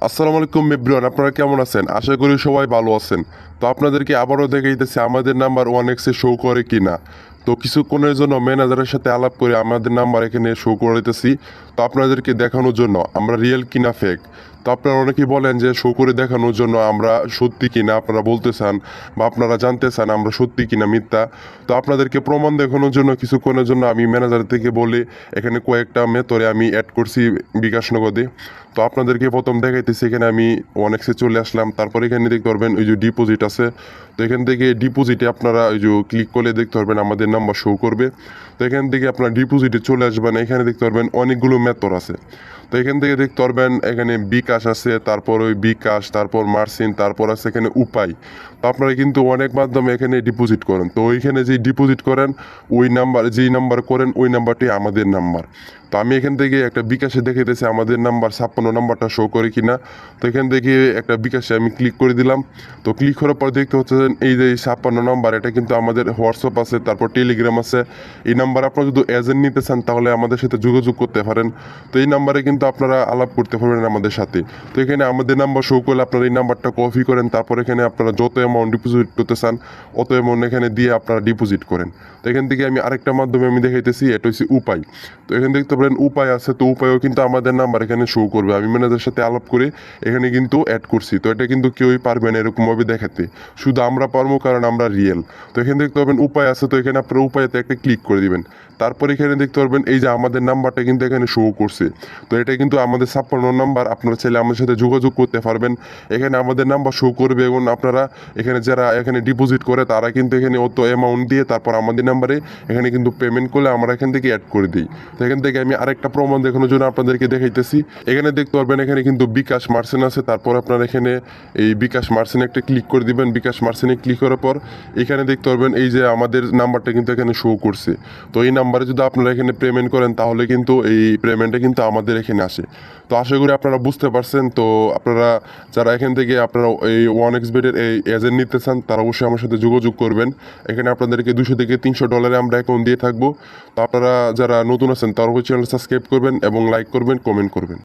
আসসালামু আলাইকুম এভরিওয়ান, আপনারা কেমন আছেন? আশা করি সবাই ভালো আছেন। তো আপনাদেরকে আবারও দেখাইতেছি আমাদের নাম্বার 1x শো করে কিনা। তো কিছুক্ষণের জন্য ম্যানেজারের সাথে আলাপ করে আমাদের নাম্বার এখানে শো করে দিতেছি। তো আপনাদেরকে দেখানোর জন্য আমরা রিয়েল কিনা ফেক। তো আপনারা অনেকেই বলেন যে শো করে দেখানোর জন্য আমরা সত্যি কিনা আপনারা বলতে চান বা আপনারা জানতে চান আমরা সত্যি কিনা মিথ্যা। তো আপনাদেরকে প্রমাণ দেখানোর জন্য কিছুক্ষণের জন্য আমি ম্যানেজার থেকে বলে এখানে কয়েকটা মেথডে আমি অ্যাড করছি বিকাশ নগদে। তো আপনাদেরকে প্রথম দেখাইতেছি এখানে আমি 1xে চলে আসলাম। তারপর এখানে দেখতে পারবেন ওই যে ডিপোজিট আছে। তো এখান থেকে ডিপোজিটে আপনারা ওই যে ক্লিক করলে দেখতে পারবেন আমাদের নাম্বার শো করবে। তো এখান থেকে আপনারা ডিপোজিটে চলে আসবেন, এখানে দেখতে পারবেন অনেকগুলো মেথড আছে। তো এখান থেকে দেখতে পারবেন এখানে বিকাশ আছে, তারপর ওই বিকাশ, তারপর মার্সিন, তারপর আছে এখানে উপায়। তো আপনারা কিন্তু অনেক মাধ্যমে এখানে ডিপোজিট করেন। তো ওইখানে যে ডিপোজিট করেন ওই নাম্বার যেই নাম্বার করেন ওই নাম্বারটি আমাদের নাম্বার। তো আমি এখান থেকে একটা বিকাশে দেখাইতেছি আমাদের নাম্বার 56 নাম্বারটা শো করে কিনা। তো এখান থেকে একটা বিকাশে আমি ক্লিক করে দিলাম। তো ক্লিক করার পর দেখতে হচ্ছে এই যে 56 নাম্বার, এটা কিন্তু আমাদের হোয়াটসঅ্যাপ আছে, তারপর টেলিগ্রাম আছে। এই নাম্বার আপনারা যদি এজেন্ট নিতে চান তাহলে আমাদের সাথে যোগাযোগ করতে পারেন। তো এই নাম্বারে কিন্তু আপনারা আলাপ করতে পারবেন আমাদের সাথে। তো এখানে আমাদের নাম্বার শো করলে আপনারা এই নাম্বারটা কপি করেন, তারপর এখানে আপনারা যত অ্যামাউন্ট ডিপোজিট করতে চান অত অ্যামাউন্ট এখানে দিয়ে আপনারা ডিপোজিট করেন। তো এখান থেকে আমি আরেকটা মাধ্যমে আমি দেখাইতেছি, এটা হচ্ছে উপায়। তো এখানে দেখতে পারেন উপায় আছে, তো উপায়ও কিন্তু আমাদের নাম্বার এখানে শো করবে। আমি ম্যানেজারের সাথে আলাপ করে এখানে কিন্তু অ্যাড করছি। তো এটা কিন্তু কেউই পারবে না এরকমভাবে দেখাতে, শুধু আমরা পারবো কারণ আমরা রিয়েল। তো এখানে দেখতে পাবেন উপায় আছে, তো এখানে আপনারা উপায়তে একটা ক্লিক করে দিবেন। তারপর এখানে দেখতে পারবেন এই যে আমাদের নাম্বারটা কিন্তু এখানে শো করছে। তো এটা কিন্তু আমাদের 56 নাম্বার, আপনারা চাইলে আমাদের সাথে যোগাযোগ করতে পারবেন। এখানে আমাদের নাম্বার শো করবে এবং আপনারা এখানে যারা এখানে ডিপোজিট করে তারা কিন্তু এখানে অত অ্যামাউন্ট দিয়ে তারপর আমাদের নাম্বারে এখানে কিন্তু পেমেন্ট করলে আমরা এখান থেকে অ্যাড করে দিই। তো এখান থেকে আমি আরেকটা প্রমাণ দেখানোর জন্য আপনাদেরকে দেখাইতেছি। এখানে দেখতে পারবেন এখানে কিন্তু বিকাশ মার্সেন আছে, তারপর আপনারা এখানে এই বিকাশ মার্সেনে একটা ক্লিক করে দিবেন। বিকাশ মার্সেনে ক্লিক করার পর এখানে দেখতে পারবেন এই যে আমাদের নাম্বারটা কিন্তু এখানে শো করছে। তো এই নাম্বারে যদি আপনারা এখানে পেমেন্ট করেন তাহলে কিন্তু এই পেমেন্টটা কিন্তু আমাদের এখানে আসে। তো আশা করি আপনারা বুঝতে পারছেন। তো আপনারা যারা এখান থেকে আপনারা এই 1xBet-এর এই এজেন্ট নিতে চান তারা অবশ্যই আমার সাথে যোগাযোগ করবেন। এখানে আপনাদেরকে $200 থেকে $300 আমরা অ্যাকাউন্ট দিয়ে থাকবো। তো আপনারা যারা নতুন আছেন তারা অবশ্যই চ্যানেল সাবস্ক্রাইব করবেন এবং লাইক করবেন, কমেন্ট করবেন।